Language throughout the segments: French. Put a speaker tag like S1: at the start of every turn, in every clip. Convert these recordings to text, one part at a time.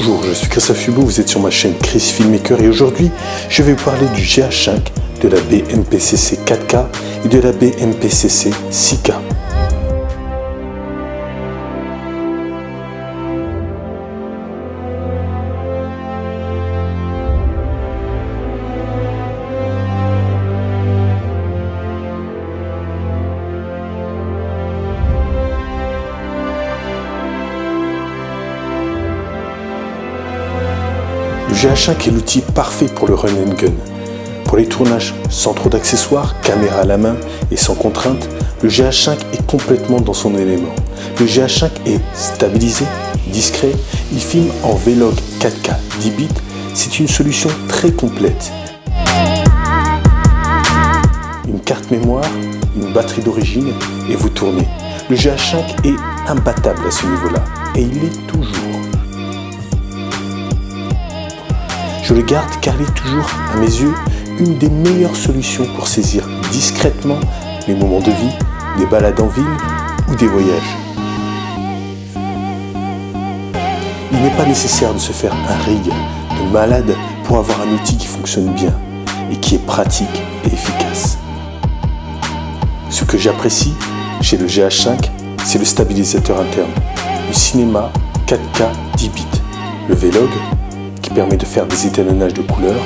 S1: Bonjour, je suis Christophe Hubot, vous êtes sur ma chaîne Chris Filmmaker et aujourd'hui je vais vous parler du GH5, de la BMPCC 4K et de la BMPCC 6K. Le GH5 est l'outil parfait pour le run and gun. Pour les tournages sans trop d'accessoires, caméra à la main et sans contrainte, le GH5 est complètement dans son élément. Le GH5 est stabilisé, discret, il filme en Vlog 4K 10 bits, c'est une solution très complète. Une carte mémoire, une batterie d'origine et vous tournez. Le GH5 est imbattable à ce niveau-là et il l'est toujours. Je le garde car il est toujours, à mes yeux, une des meilleures solutions pour saisir discrètement les moments de vie, des balades en ville ou des voyages. Il n'est pas nécessaire de se faire un rig de malade pour avoir un outil qui fonctionne bien et qui est pratique et efficace. Ce que j'apprécie chez le GH5, c'est le stabilisateur interne, le cinéma 4K 10 bits, le Vlog, qui permet de faire des étalonnages de couleurs,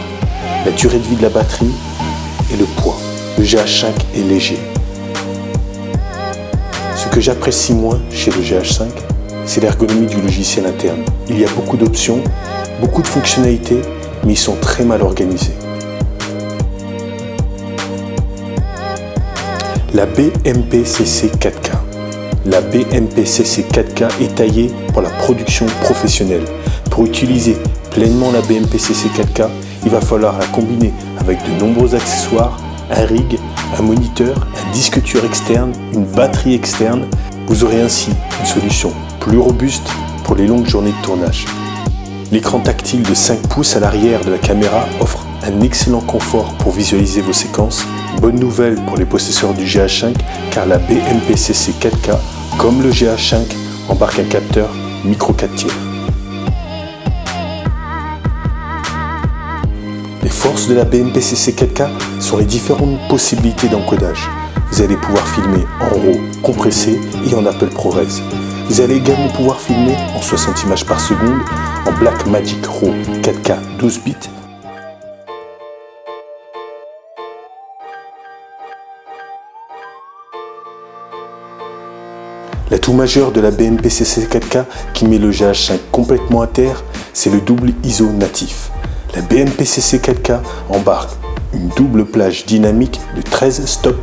S1: la durée de vie de la batterie et le poids. Le GH5 est léger. Ce que j'apprécie moins chez le GH5, c'est l'ergonomie du logiciel interne. Il y a beaucoup d'options, beaucoup de fonctionnalités, mais ils sont très mal organisés. La BMPCC 4K. La BMPCC 4K est taillée pour la production professionnelle. Pour utiliser pleinement la BMPCC 4K, il va falloir la combiner avec de nombreux accessoires, un rig, un moniteur, un disque dur externe, une batterie externe. Vous aurez ainsi une solution plus robuste pour les longues journées de tournage. L'écran tactile de 5 pouces à l'arrière de la caméra offre un excellent confort pour visualiser vos séquences. Bonne nouvelle pour les possesseurs du GH5 car la BMPCC 4K, comme le GH5, embarque un capteur micro 4 tiers. Les forces de la BMPCC 4K sont les différentes possibilités d'encodage. Vous allez pouvoir filmer en RAW compressé et en Apple ProRes. Vous allez également pouvoir filmer en 60 images par seconde, en Blackmagic RAW 4K 12 bits. L'atout majeur de la BMPCC 4K qui met le GH5 complètement à terre, c'est le double ISO natif. La BMPCC 4K embarque une double plage dynamique de 13 stops,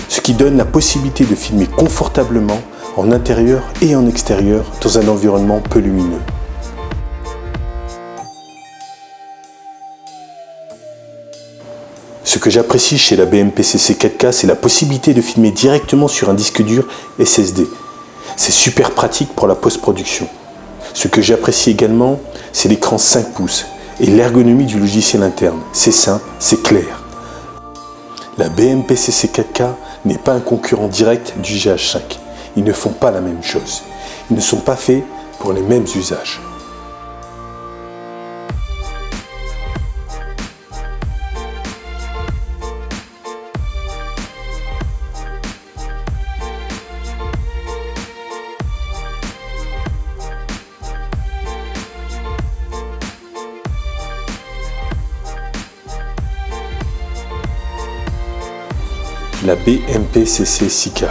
S1: ce qui donne la possibilité de filmer confortablement en intérieur et en extérieur dans un environnement peu lumineux. Ce que j'apprécie chez la BMPCC 4K, c'est la possibilité de filmer directement sur un disque dur SSD. C'est super pratique pour la post-production. Ce que j'apprécie également, c'est l'écran 5 pouces et l'ergonomie du logiciel interne. C'est simple, c'est clair. La BMPCC 4K n'est pas un concurrent direct du GH5. Ils ne font pas la même chose. Ils ne sont pas faits pour les mêmes usages. La BMPCC 6K.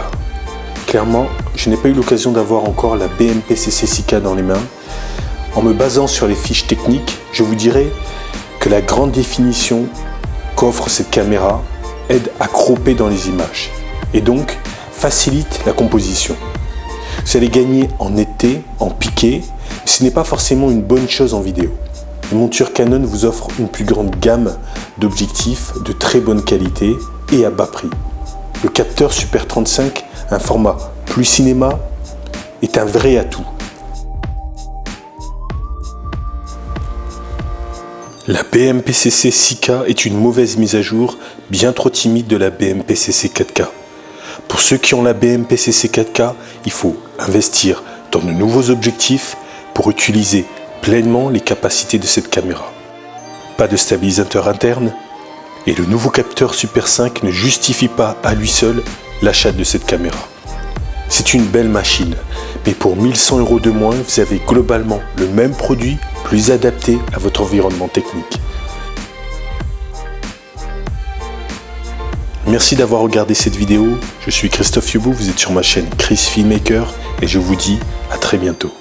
S1: Clairement, je n'ai pas eu l'occasion d'avoir encore la BMPCC 6K dans les mains. En me basant sur les fiches techniques, je vous dirais que la grande définition qu'offre cette caméra aide à cropper dans les images et donc facilite la composition. Vous allez gagner en netteté, en piqué, mais ce n'est pas forcément une bonne chose en vidéo. Les montures Canon vous offrent une plus grande gamme d'objectifs de très bonne qualité et à bas prix. Le capteur Super 35, un format plus cinéma, est un vrai atout. La BMPCC 6K est une mauvaise mise à jour, bien trop timide de la BMPCC 4K. Pour ceux qui ont la BMPCC 4K, il faut investir dans de nouveaux objectifs pour utiliser pleinement les capacités de cette caméra. Pas de stabilisateur interne et le nouveau capteur Super 5 ne justifie pas à lui seul l'achat de cette caméra. C'est une belle machine, mais pour 1100 € de moins, vous avez globalement le même produit plus adapté à votre environnement technique. Merci d'avoir regardé cette vidéo. Je suis Christophe Yubou, vous êtes sur ma chaîne Chris Filmmaker et je vous dis à très bientôt.